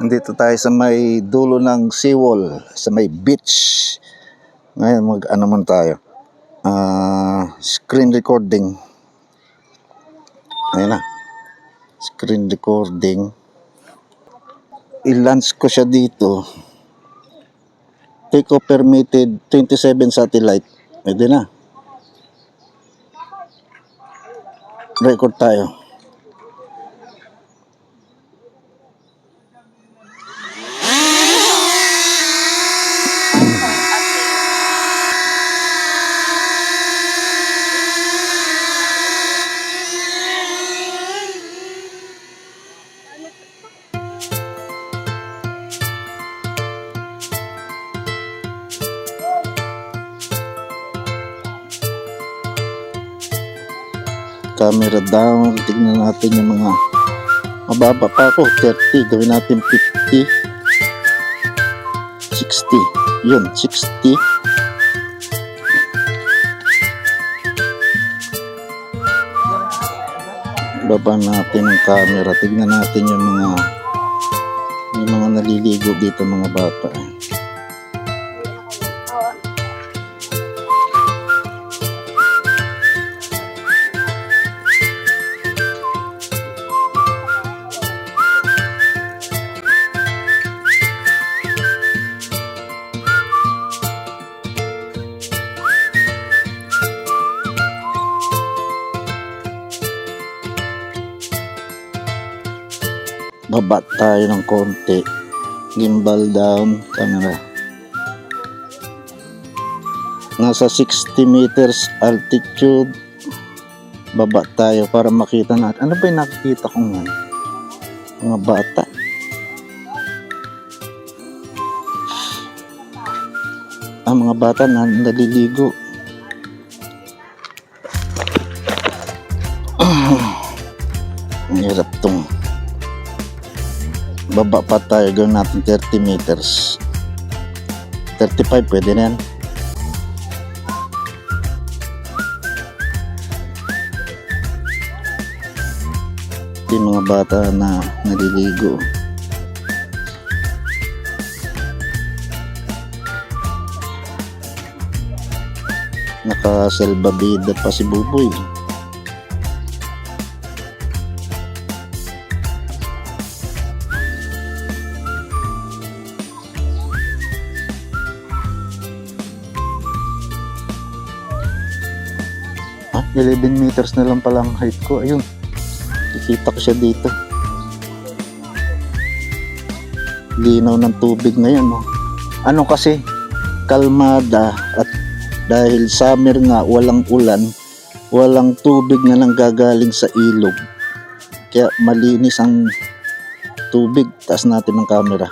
Dito tayo sa may dulo ng seawall, sa may beach. Ngayon mag-ano man tayo. Screen recording. Ayun na. Screen recording. I-launch ko siya dito. Take off permitted 27 satellite. Pwede na. Record tayo. Camera down, tignan natin yung mga mababa pa ako, 30, gawin natin 50, 60, yun, 60. Baba natin ang camera, tignan natin yung mga naliligo dito mga bata. Baba tayo ng konti, gimbal down, camera. Nasa 60 meters altitude. Baba tayo para makita natin. Ano ba yung nakikita kong yan? Mga bata. Mga bata na naliligo. Ang hirap tong. Baba pa tayo, gawin natin 30 meters. 35 pwede na yan. Yung mga bata na naliligo. Nakasalbabida pa si Buboy. Ah, 11 meters na lang pala ang height ko. Ayun, kikita ko siya dito. Linaw ng tubig ngayon, no? Ano kasi, kalmada, at dahil summer nga, walang ulan, walang tubig na nanggagaling sa ilog, kaya malinis ang tubig. Taas natin ng camera.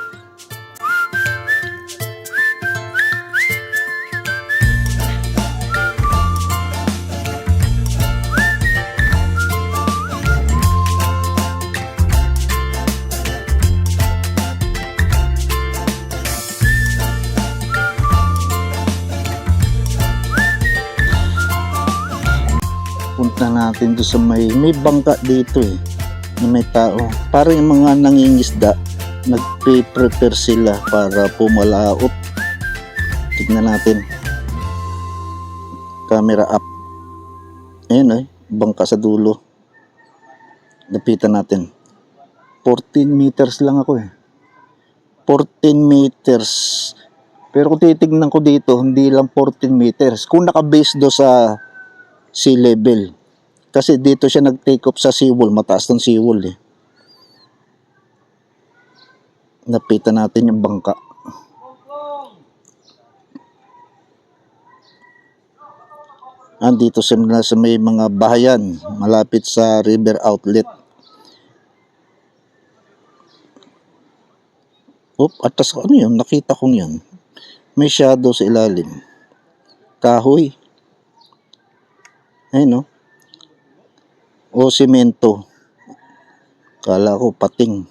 Punta natin doon sa may bangka dito na may tao. Parang yung mga nangingisda, nagpe-prepare sila para pumalaot. Tignan natin. Camera up. Ayun bangka sa dulo. Lapitan natin. 14 meters lang ako 14 meters. Pero kung titignan ko dito, hindi lang 14 meters. Kung naka-base do sa sea level. Kasi dito siya nag-take off sa seawall. Mataas ng seawall Napitan natin yung bangka. Andito sa may mga bahayan. Malapit sa river outlet. Atas ano yun? Nakita kong yun. May shadow sa ilalim. Kahoy. Ayun o simento. Kala ko pating.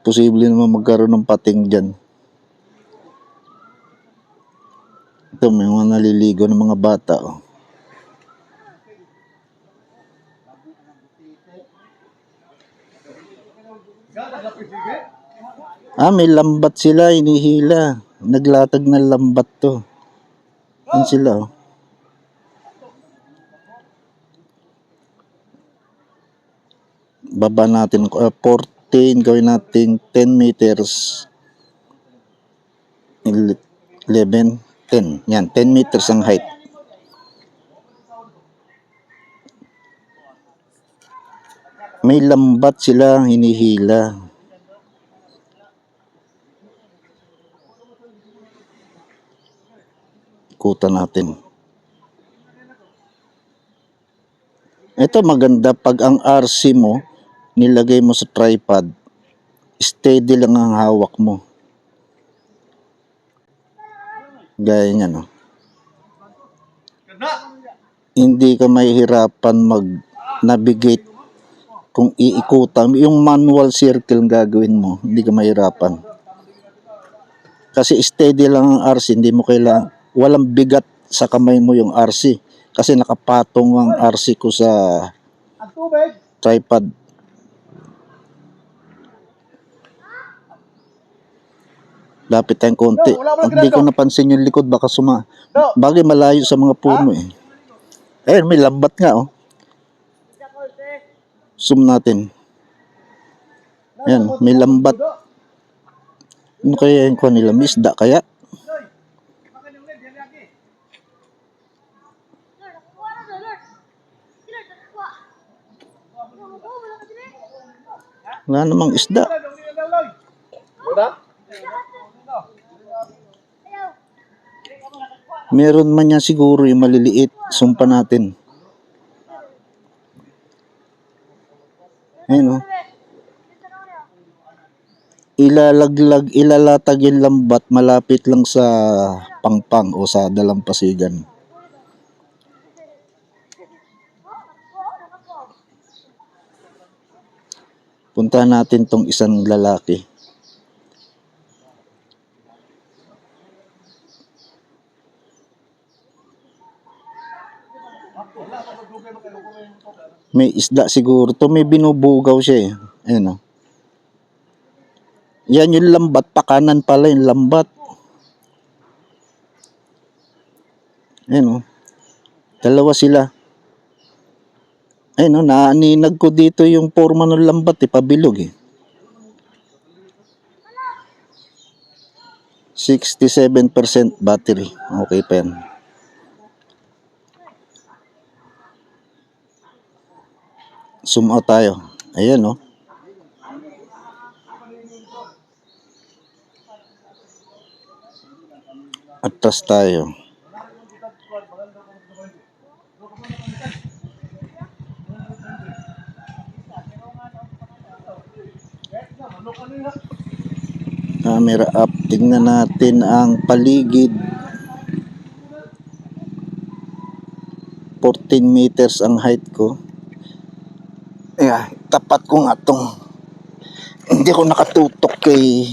Posible naman magkaroon ng pating dyan. Ito may mga naliligo ng mga bata May lambat sila, hinihila. Naglatag ng lambat to. Yan sila, oh. Baba natin, 14, gawin natin 10 meters. 11, 10. Yan, 10 meters ang height. May lambat sila, hinihila. Ikutan natin. Ito maganda pag ang RC mo, nilagay mo sa tripod, steady lang ang hawak mo. Gaya niya, no? Hindi ka mahihirapan mag-navigate kung iikutan. Yung manual circle gagawin mo, hindi ka mahirapan. Kasi steady lang ang RC, hindi mo kailangan, walang bigat sa kamay mo yung RC. Kasi nakapatong ang RC ko sa tripod. Lapit tayong konti. Hindi ko napansin yung likod, baka bagay malayo sa mga puno eh. Ayun, may lambat nga oh. Zoom natin. Ayan, may lambat. Ano kaya yung kuha nila? Misda kaya? Wala namang isda. Meron man yan siguro yung maliliit. Sumpa natin. Ayun oh. Ilalatag yung lambat malapit lang sa pangpang o sa dalampasigan. Puntahan natin tong isang lalaki. May isda siguro. To may binubugaw siya eh. Ayun oh. Yan yung lambat. Pakanan pala yung lambat. Ayun oh. Dalawa sila. Ayun oh. Naaninag ko dito yung forma ng lambat eh. Pabilog eh. 67% battery. Okay pa yan. Zoom out tayo. Ayan oh. Atras tayo. Camera up. Tingnan natin ang paligid. 14 meters ang height ko. Tapat ko nga tong. Hindi ko nakatutok kay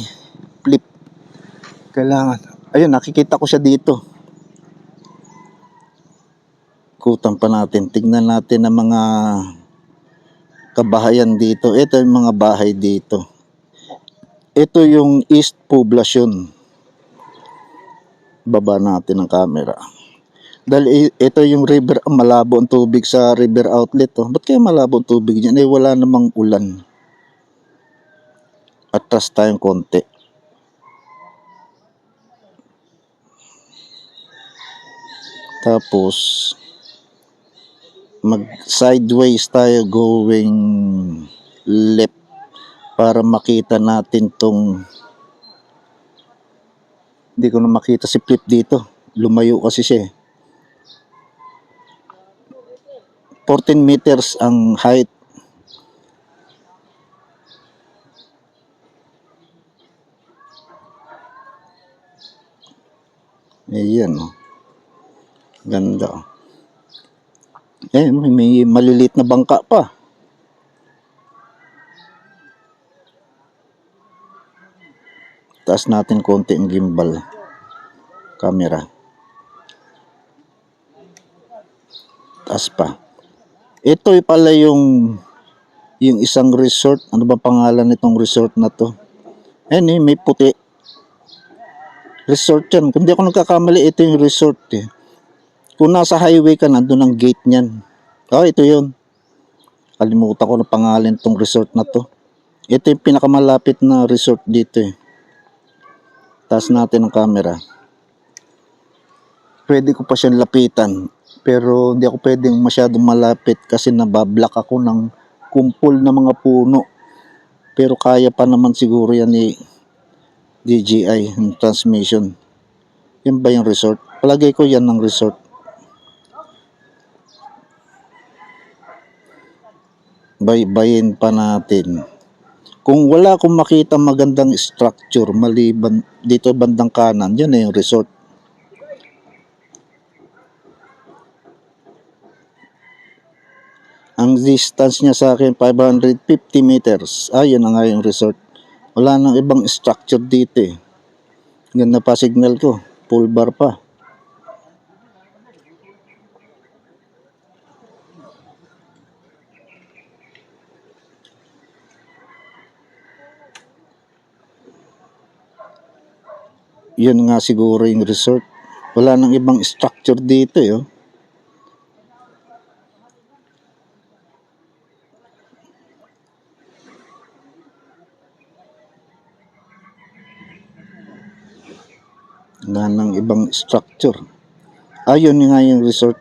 flip. Kailangan. Ayun, nakikita ko siya dito. Kutan pa natin. Tignan natin ang mga kabahayan dito. Ito yung mga bahay dito. Ito yung East Poblacion. Baba natin ang camera. Dahil ito yung river, malabo ang tubig sa river outlet. Oh. Ba't kaya malabo ang tubig dyan? Wala namang ulan. Atras tayong konti. Tapos, mag-sideways tayo going left para makita natin tong. Hindi ko na makita si Flip dito. Lumayo kasi siya eh. 14 meters ang height. Ayan oh. Ganda oh. May maliliit na bangka pa. Taas natin konti ang gimbal camera. Taas pa. Ito pala yung isang resort. Ano ba pangalan nitong resort na to? Ayan eh, may puti. Resort yan. Kung di ako nagkakamali, ito yung resort eh. Kung nasa highway ka, nandun ang gate niyan. Ito yun. Kalimutan ko na pangalan tong resort na to. Ito yung pinakamalapit na resort dito eh. Taas natin ang camera. Pwede ko pa siyang lapitan. Pero hindi ako pwedeng masyadong malapit kasi nabablock ako ng kumpol na mga puno. Pero kaya pa naman siguro yan ni DJI, yung transmission. Yan ba yung resort? Palagay ko yan ang resort. Baybayin pa natin. Kung wala akong makita magandang structure maliban dito bandang kanan, yan na yung resort. Ang distance niya sa akin 550 meters. Yun na nga yung resort. Wala nang ibang structure dito eh. Ganda pa signal ko. Full bar pa. Yun nga siguro yung resort. Wala nang ibang structure dito eh. Wala nang ibang structure. Yun nga yung resort.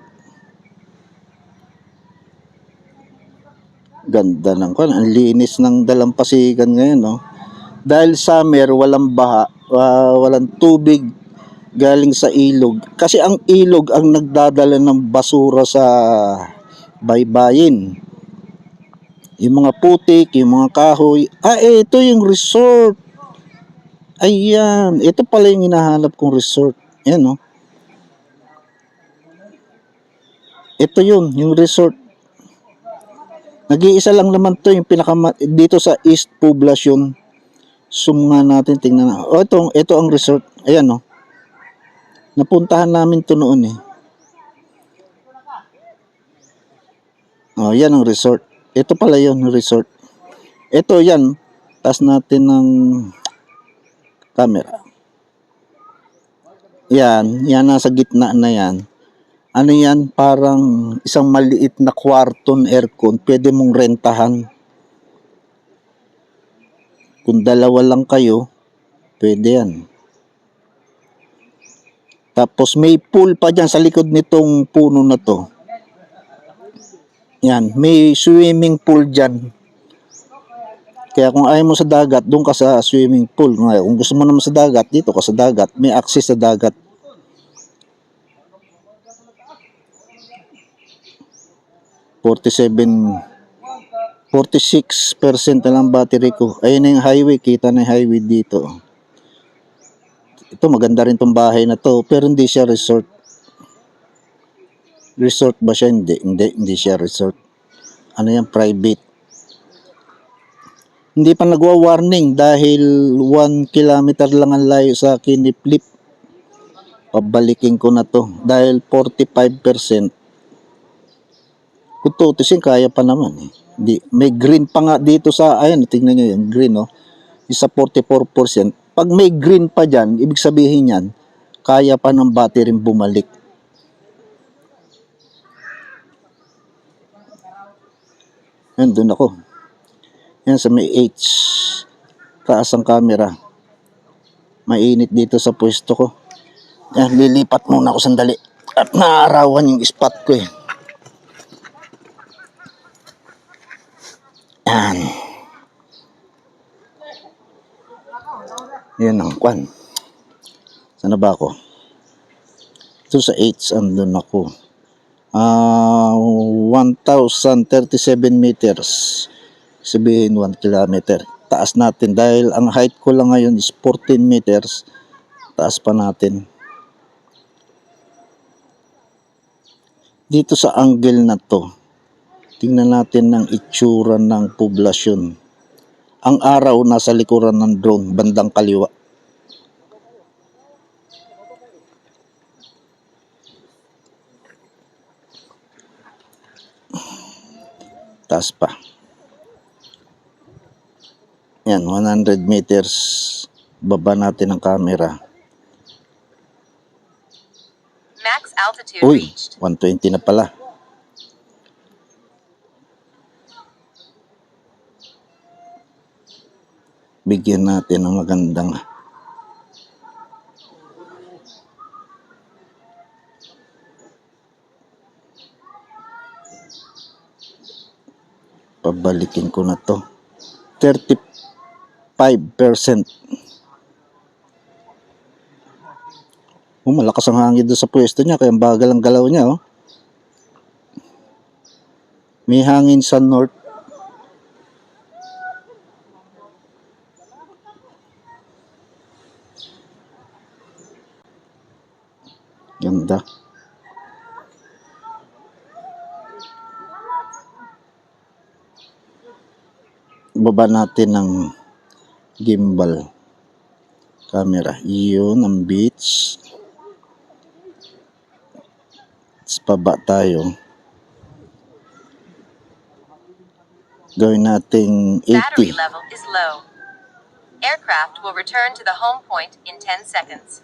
Ganda ng kan. Ang linis ng dalampasigan ngayon, no? Dahil summer, walang baha, walang tubig galing sa ilog. Kasi ang ilog ang nagdadala ng basura sa baybayin. Yung mga putik, yung mga kahoy. Ito yung resort. Ayan, ito pala yung hinahanap kong resort. Ayan, no? Ito yun, yung resort. Nag-iisa lang naman to yung dito sa East Poblacion. Zoom nga natin, tingnan na. Ito ang resort. Ayan, no? Napuntahan namin to noon eh. Yan ang resort. Ito pala yun, resort. Ito yan. Taas natin ng camera. Yan nasa gitna na yan. Ano yan? Parang isang maliit na kwarton aircon. Pwede mong rentahan. Kung dalawa lang kayo, pwede yan. Tapos may pool pa dyan sa likod nitong puno na to. Yan, may swimming pool dyan. Kaya kung ayaw mo sa dagat, doon ka sa swimming pool. Ngayon, kung gusto mo naman sa dagat, dito ka sa dagat. May access sa dagat. %, 46% na lang battery ko. Ayun na yung highway. Kita na yung highway dito. Ito, maganda rin tong bahay na to. Pero hindi siya resort. Resort ba siya? Hindi siya resort. Ano yan? Private. Hindi pa nagwa-warning dahil 1 kilometer lang ang layo sa akin ni Flip. Pabalikin ko na to dahil 45%. Kung tutusin, kaya pa naman eh. May green pa nga dito sa, ayan, tingnan nyo yung green, no? Isa 44%. Pag may green pa dyan, ibig sabihin yan, kaya pa ng battery bumalik. Yan, dun ako. Yan, sa may H. Taas ang camera. Mainit dito sa pwesto ko. Yan, lilipat muna ako sandali. At naarawan yung spot ko eh. Yan. Yan ang kwan. Sana ba ako? Ito sa H, andun ako. 1,037 meters. Sabihin 1 kilometer. Taas natin dahil ang height ko lang ngayon is 14 meters. Taas pa natin. Dito sa angle na to, tingnan natin ng itsura ng poblasyon. Ang araw nasa likuran ng drone, bandang kaliwa. Taas pa. Yan, 100 meters. Baba natin ang camera. Max altitude Uy, reached. 120 na pala. Bigyan natin ng magandang pabalikin ko na to. 35%. Malakas ang hangin doon sa pwesto niya, kaya bagal ang galaw niya. May hangin sa north. Ganda. Baba natin ng gimbal camera. Iyon ang beach. Tapos paba tayo. Gawin nating Battery 80. level is low. Aircraft will return to the home point in 10 seconds.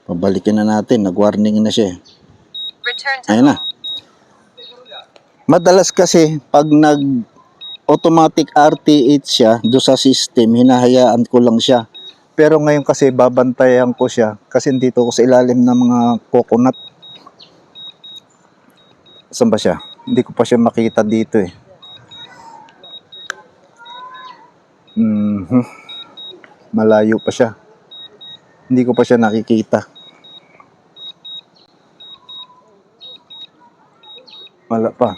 Pabalikin na natin. Nag-warning na siya. Return to Ayun na. home. Madalas kasi pag automatic RTH siya do sa system, hinahayaan ko lang siya. Pero ngayon kasi babantayan ko siya kasi dito ko sa ilalim ng mga coconut. Saan ba siya? Hindi ko pa siya makita dito eh. Malayo pa siya. Hindi ko pa siya nakikita. Wala pa.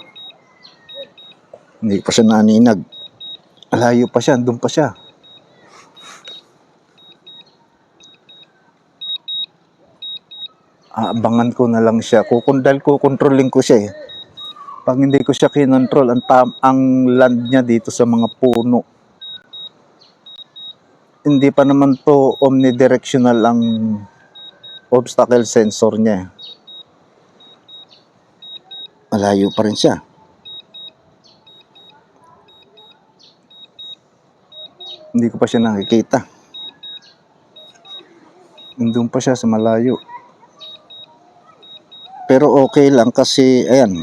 Hindi pa siya naninag. Malayo pa siya. Doon pa siya. Aabangan ko na lang siya. Kukontrolin ko siya eh. Pag hindi ko siya kinontrol, ang land niya dito sa mga puno. Hindi pa naman to omnidirectional ang obstacle sensor niya. Malayo pa rin siya. Hindi ko pa siya nakikita. Nandun pa siya sa malayo. Pero okay lang kasi, ayan,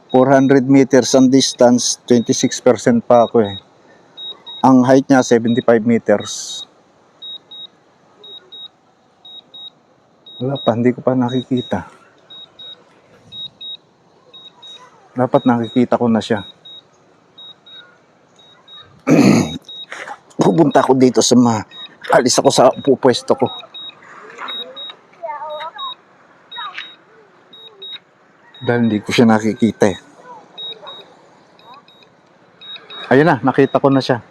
400 meters ang distance, 26% pa ako eh. Ang height niya, 75 meters. Wala pa, hindi ko pa nakikita. Dapat nakikita ko na siya. Pupunta ako dito sa alis ako sa pupwesto ko. Dahil hindi ko siya nakikita eh. Ayun na, nakita ko na siya.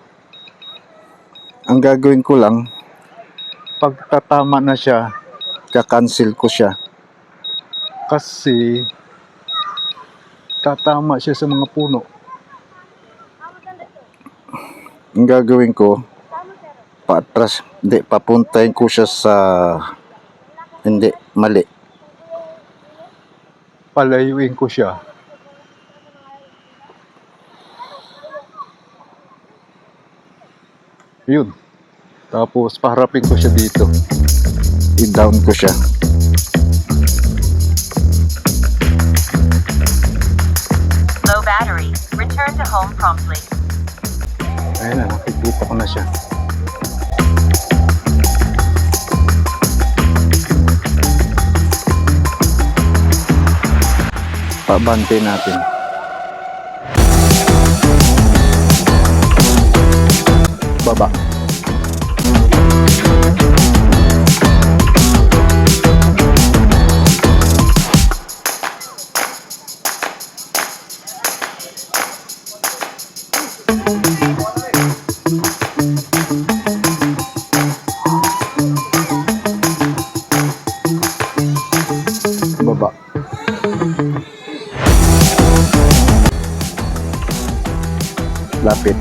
Ang gagawin ko lang, pagtatama na siya, kakancel ko siya. Kasi tatama siya sa mga puno. Ang gagawin ko, paatras, hindi, papuntahin ko siya sa, hindi, mali. Palayuin ko siya. Yun. Tapos paharapin ko siya dito. I-down ko siya. Low battery. Return to home promptly. Ayun na, nakikita ko na siya. Pabante natin. Baba. Baba. Lapit.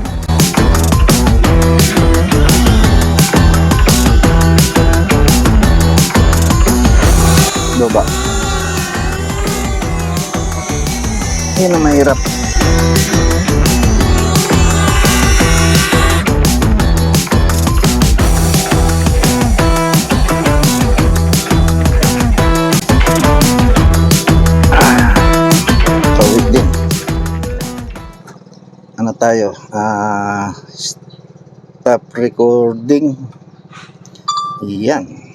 Baba. Yan ang mahirap. tayo. Stop recording. Yan.